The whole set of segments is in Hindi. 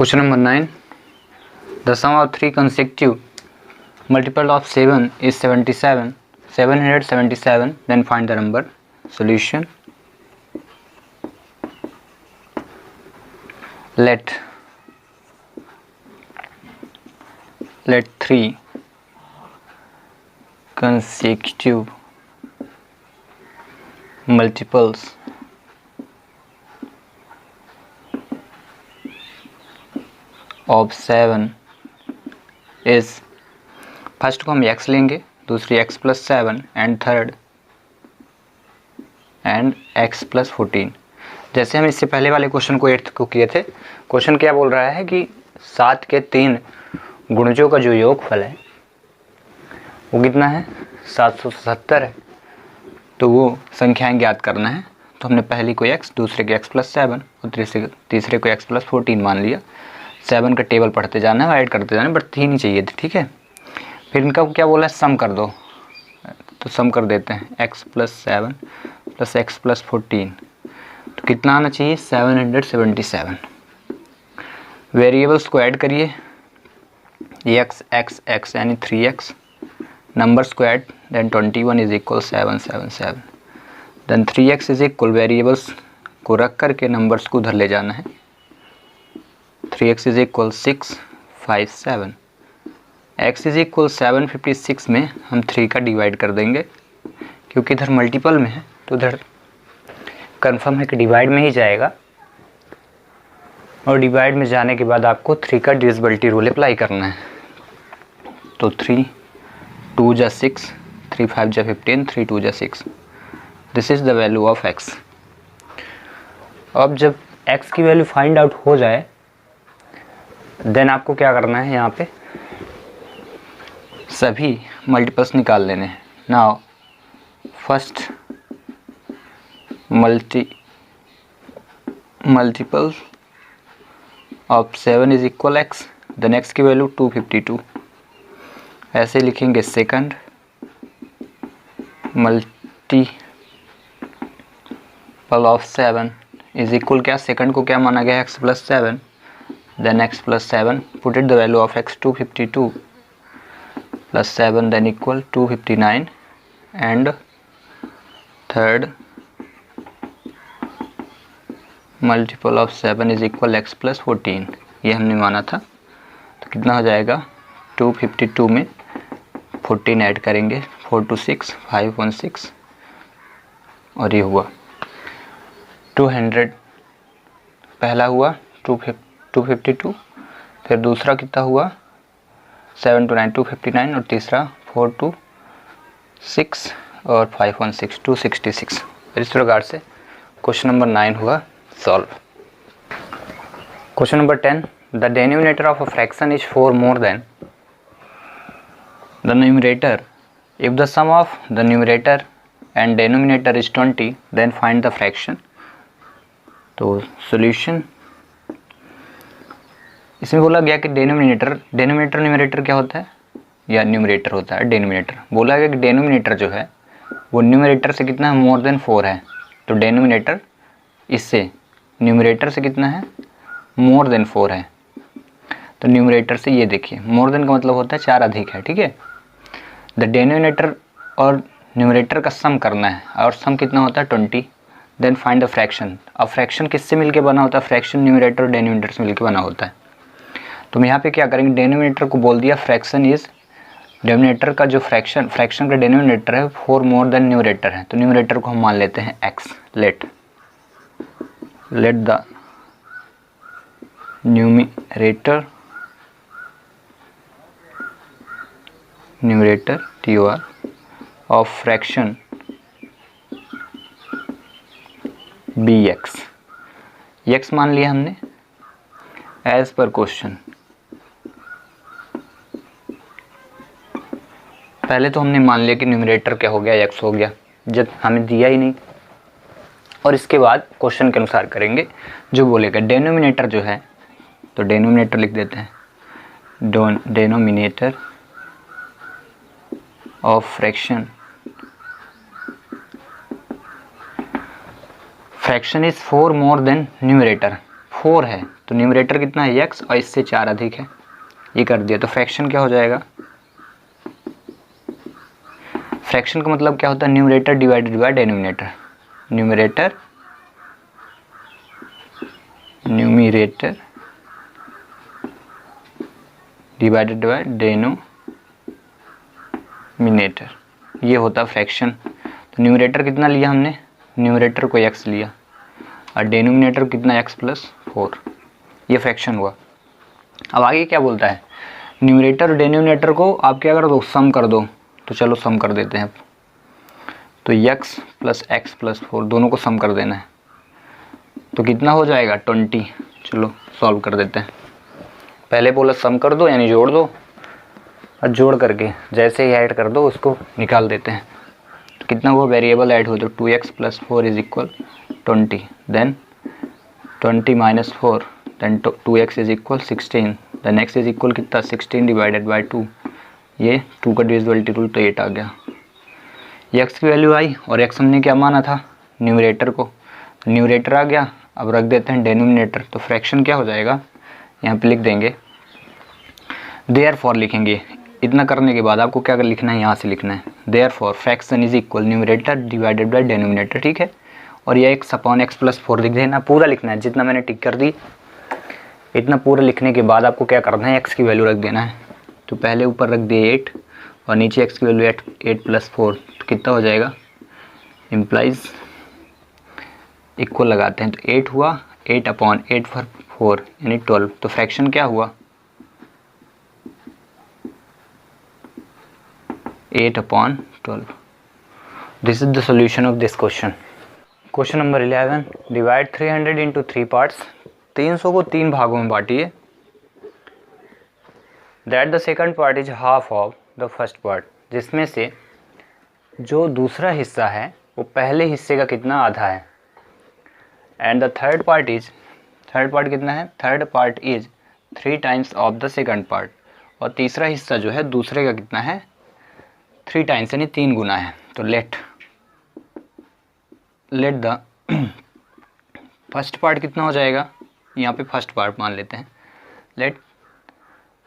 Question number 9. The sum of three consecutive multiple of 7 is 777. Then find the number. Solution. Let three consecutive multiples of 7 is, first को हम x लेंगे, दूसरी x plus 7 and third and x plus 14। जैसे हम इससे पहले वाले क्वेश्चन को 8th को किए थे, क्वेश्चन क्या बोल रहा है कि 7 के 3 गुणजों का जो योगफल है वो कितना है, 777 है। तो वो संख्याएं ज्ञात करना है। तो हमने पहली को x, दूसरे को x प्लस 7 और तीसरे को x प्लस 14 मान लिया। 7 का टेबल पढ़ते जाना है, ऐड करते जाना है, बट 3 ही चाहिए थे, ठीक है। फिर इनका क्या बोला है, सम कर दो। तो सम कर देते हैं, x plus 7 plus x plus 14, तो कितना आना चाहिए, 777। वेरिएबल्स को ऐड करिए, x x x यानी 3x, नंबर्स को add, then 21 is equal 777। Then 3x is equal, variables को रख करके नंबर्स को उधर ले जाना है। 3x is equal 657, x is equal 756 में हम 3 का डिवाइड कर देंगे, क्योंकि इधर मल्टीपल में है तो उधर कंफर्म है कि डिवाइड में ही जाएगा। और डिवाइड में जाने के बाद आपको 3 का डिविजिबिलिटी रूल अप्लाई करना है। तो 3 2 जा 6, 3 5 जा 15, 3 2 जा 6। This is the value of x। अब जब x की वैल्यू फाइंड आउट हो जाए, देन आपको क्या करना है, यहाँ पे सभी मल्टीपल्स निकाल लेने हैं। Now first multiples of 7 is equal x, then x की वैल्यू 252। ऐसे लिखेंगे, second multiple of 7 is equal, क्या सेकंड को क्या माना गया, x plus 7, then x plus 7, put it the value of x 252 plus 7 then equal 259, and third multiple of 7 is equal x plus 14, ये हमने माना था। तो कितना हो जाएगा, 252 में 14 ऐड करेंगे, 4 2 6 516, और ये हुआ 200। पहला हुआ 252, फिर दूसरा कितना हुआ 7 2 9 259, और तीसरा 4 2 6 और 516 266। इस प्रकार से क्वेश्चन नंबर 9 हुआ solve. Question number 10, the denominator of a fraction is 4 more than the numerator if the sum of the numerator and denominator is 20, then find the fraction. तो सॉल्यूशन, इसमें बोला गया कि डिनोमिनेटर न्यूमरेटर क्या होता है, या न्यूमरेटर होता है डिनोमिनेटर। बोला गया कि डिनोमिनेटर जो है वो न्यूमरेटर से कितना है, मोर देन 4 है। तो डिनोमिनेटर इससे न्यूमरेटर से कितना है, मोर देन 4 है। तो न्यूमरेटर से ये देखिए, मोर देन का मतलब होता है 4 अधिक है, ठीक है। द डिनोमिनेटर और न्यूमरेटर का सम करना है, और सम कितना होता है 20। Then find the fraction. अब फ्रैक्शन किससे मिलके बना होता है, फ्रैक्शन न्यूमरेटर और डिनोमिनेटर से मिलके बना होता है। तो हम यहाँ पे क्या करेंगे, डिनोमिनेटर को बोल दिया फ्रैक्शन इज, डिनोमिनेटर का जो फ्रैक्शन का डिनोमिनेटर है 4 मोर देन न्यूमरेटर है। तो न्यूमरेटर को हम मान लेते हैं x। Let the numerator TOR of fraction be x मान लिया हमने एज पर क्वेश्चन। पहले तो हमने मान लिया कि न्यूमरेटर क्या हो गया, x हो गया, जब हमें दिया ही नहीं। और इसके बाद क्वेश्चन के अनुसार करेंगे, जो बोलेगा डिनोमिनेटर जो है, तो डिनोमिनेटर लिख देते हैं, denominator of fraction fraction is 4 more then numerator. 4 है तो न्यूमरेटर कितना है x और इससे 4 अधिक है, ये कर दिया। तो फ्रैक्शन क्या हो जाएगा, फ्रैक्शन का मतलब क्या होता है, numerator divided by denominator, numerator divided by denominator, ये होता है फ्रैक्शन। तो न्यूमरेटर कितना लिया हमने, न्यूमरेटर को x लिया और डेनोमिनेटर कितना x प्लस 4, ये फ्रैक्शन हुआ। अब आगे क्या बोलता है, न्यूमरेटर और डेनोमिनेटर को आप क्या कर दो, सम कर दो। तो चलो सम कर देते हैं। तो x प्लस एक्स प्लस 4 दोनों को सम कर देना है, तो कितना हो जाएगा 20। चलो सॉल्व कर देते हैं। पहले बोला सम कर दो यानी जोड़ दो, और जोड़ करके जैसे ही ऐड कर दो उसको निकाल देते हैं। तो कितना हुआ, वेरिएबल ऐड हो तो 2x plus 4 is equal 20, then 20 minus 4, then 2x is equal 16, then x is equal कितना 16 डिवाइडेड बाई 2, ये 2 का डिविजिबिलिटी रूल तो 8 आ गया। x की वैल्यू आई और x हमने क्या माना था, न्यूमरेटर को, न्यूमरेटर आ गया। अब रख देते हैं डेनोमिनेटर, तो फ्रैक्शन क्या हो जाएगा, यहाँ पे लिख देंगे देयरफॉर लिखेंगे। इतना करने के बाद आपको क्या लिखना है, यहाँ से लिखना है therefore fraction is equal numerator divided by denominator, ठीक है। और ये x अपॉन x प्लस 4 लिख देना, पूरा लिखना है, जितना मैंने टिक कर दी इतना पूरा लिखने के बाद आपको क्या करना है, x की वैल्यू रख देना है। तो पहले ऊपर रख दिए 8 और नीचे x की वैल्यू 8 प्लस 4, तो कितना हो जाएगा, इम्प्लाइज इक्वल लगाते हैं। तो 8 हुआ, 8 अपॉन 8 फॉर 4 यानी 12। तो फ्रैक्शन क्या हुआ, 8 upon 12। This is the solution of this question. Question number 11, divide 300 into 3 parts, 300 को 3 भागों में बांटिए। That the second part is half of the first part, जिसमें से जो दूसरा हिस्सा है वो पहले हिस्से का कितना आधा है। एंड द थर्ड पार्ट कितना है, third part is 3 times of the second part, और तीसरा हिस्सा जो है दूसरे का कितना है, 3 टाइम्स यानी 3 गुना है। तो लेट द फर्स्ट पार्ट कितना हो जाएगा, यहाँ पे फर्स्ट पार्ट मान लेते हैं, let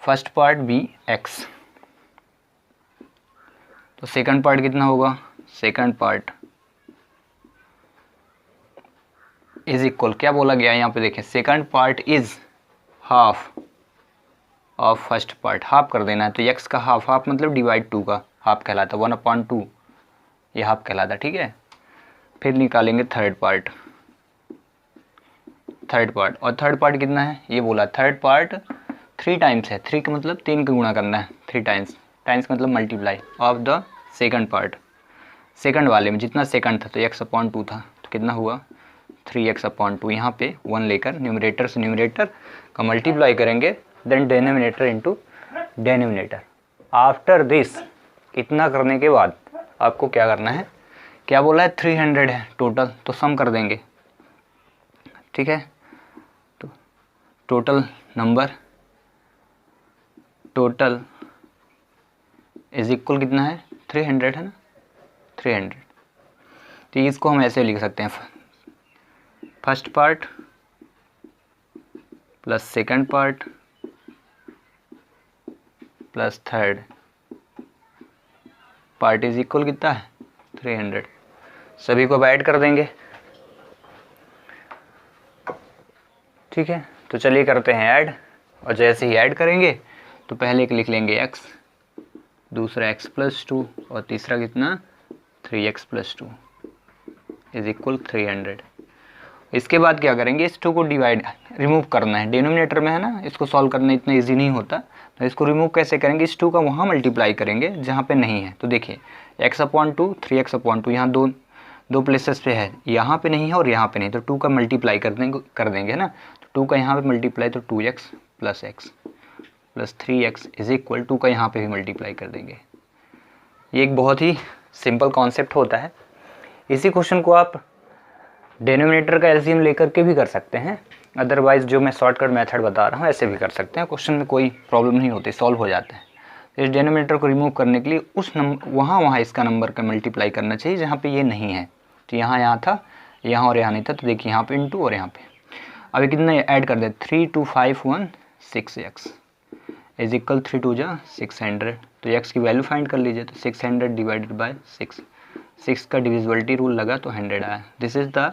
first part be x, तो सेकंड पार्ट कितना होगा, सेकंड पार्ट इज इक्वल, क्या बोला गया यहाँ पे देखिए, second part is half of first part, half कर देना है। तो x का हाफ, हाफ मतलब डिवाइड 2 का हाफ कहलाता, 1/2 ये हाफ कहलाता, ठीक है। फिर निकालेंगे थर्ड पार्ट, और थर्ड पार्ट कितना है, ये बोला थर्ड पार्ट 3 टाइम्स है, 3 का मतलब 3 का गुणा करना है, 3 टाइम्स, टाइम्स मतलब multiply of the second part, second वाले में जितना सेकंड था तो x/2 था, तो कितना हुआ 3x/2। यहाँ पे 1 लेकर न्यूमरेटर से न्यूमरेटर का मल्टीप्लाई करेंगे, then denominator into denominator. After this, इतना करने के बाद आपको क्या करना है, क्या बोला है 300 है टोटल, तो सम कर देंगे, ठीक है। तो total number, total is equal कितना है 300 है ना, 300। तो इसको हम ऐसे लिख सकते हैं, first part plus second part plus third part is equal कितना है 300। सभी को ऐड कर देंगे, ठीक है। तो चलिए करते हैं ऐड, और जैसे ही ऐड करेंगे तो पहले एक लिख लेंगे x, दूसरा x प्लस 2 और तीसरा कितना 3x प्लस 2 इज इक्वल 300। इसके बाद क्या करेंगे, इस 2 को रिमूव करना है, डिनोमिनेटर में है ना, इसको सॉल्व करना इतना इजी नहीं होता। तो इसको रिमूव कैसे करेंगे, इस 2 का वहाँ मल्टीप्लाई करेंगे जहाँ पे नहीं है। तो देखिए x/2 3x/2 यहाँ दो प्लेसेस पे है, यहाँ पे नहीं है और यहाँ पे नहीं, तो 2 का मल्टीप्लाई कर देंगे ना। तो 2 का यहाँ पे मल्टीप्लाई, तो 2x plus x plus 3x is equal 2 का यहाँ पे भी मल्टीप्लाई कर देंगे। ये एक बहुत ही सिंपल कॉन्सेप्ट होता है। इसी क्वेश्चन को आप डेनोमिनेटर का एलसीएम लेकर के भी कर सकते हैं, अदरवाइज़ जो मैं शॉर्टकट मेथड बता रहा हूँ ऐसे भी कर सकते हैं, क्वेश्चन में कोई प्रॉब्लम नहीं होती, सॉल्व हो जाता है। इस डेनोमिनेटर को रिमूव करने के लिए उस नंबर वहाँ इसका नंबर का मल्टीप्लाई करना चाहिए जहाँ पे ये नहीं है। तो यहाँ था, यहाँ और यहाँ नहीं था, तो देखिए यहाँ पे इंटू और यहाँ पे। अभी कितने ऐड कर दे, 3 2 5 1 6 x इज इक्वल 3 2 जा 600। तो x की वैल्यू फाइंड कर लीजिए। तो 600 डिवाइडेड बाय 6, 6 का डिविजिबिलिटी रूल लगा तो 100 आया। This is the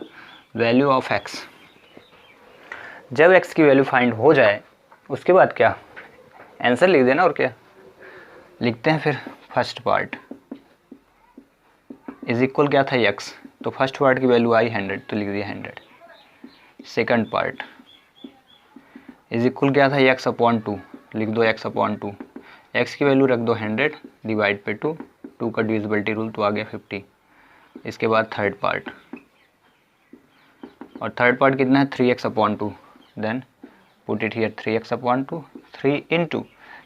value of x। जब x की वैल्यू फाइंड हो जाए उसके बाद क्या, आंसर लिख देना। और क्या लिखते हैं फिर, फर्स्ट पार्ट इज इक्वल क्या था x, तो फर्स्ट पार्ट की वैल्यू आई 100 तो लिख दिया 100। सेकंड पार्ट इज इक्वल क्या था x अपॉन 2, लिख दो x अपॉन 2, x की वैल्यू रख दो 100 डिवाइड पे 2, 2 का डिविजिबिलिटी रूल तो आ गया 50। इसके बाद थर्ड पार्ट, और थर्ड पार्ट कितना है 3x upon 2, then put it here 3x upon 2, 3 into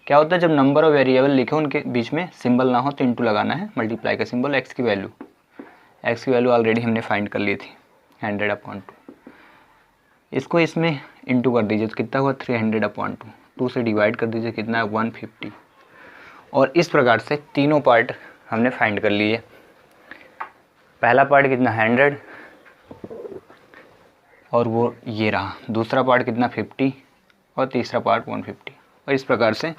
क्या होता है जब नंबर ऑफ वेरिएबल लिखे उनके बीच में सिंबल ना हो तो इंटू लगाना है, मल्टीप्लाई का सिंबल। x की वैल्यू ऑलरेडी हमने फाइंड कर ली थी 100 अपॉन 2, इसको इसमें इंटू कर दीजिए तो कितना हुआ 300 अपॉन 2, 2 से डिवाइड कर दीजिए कितना है 150। और इस प्रकार से तीनों पार्ट हमने फाइंड कर लिए। पहला पार्ट कितना 100 और वो ये रहा, दूसरा पार्ट कितना 50 और तीसरा पार्ट 150। और इस प्रकार से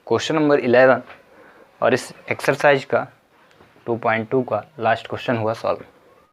क्वेश्चन नंबर 11 और इस एक्सरसाइज का 2.2 का लास्ट क्वेश्चन हुआ सॉल्व।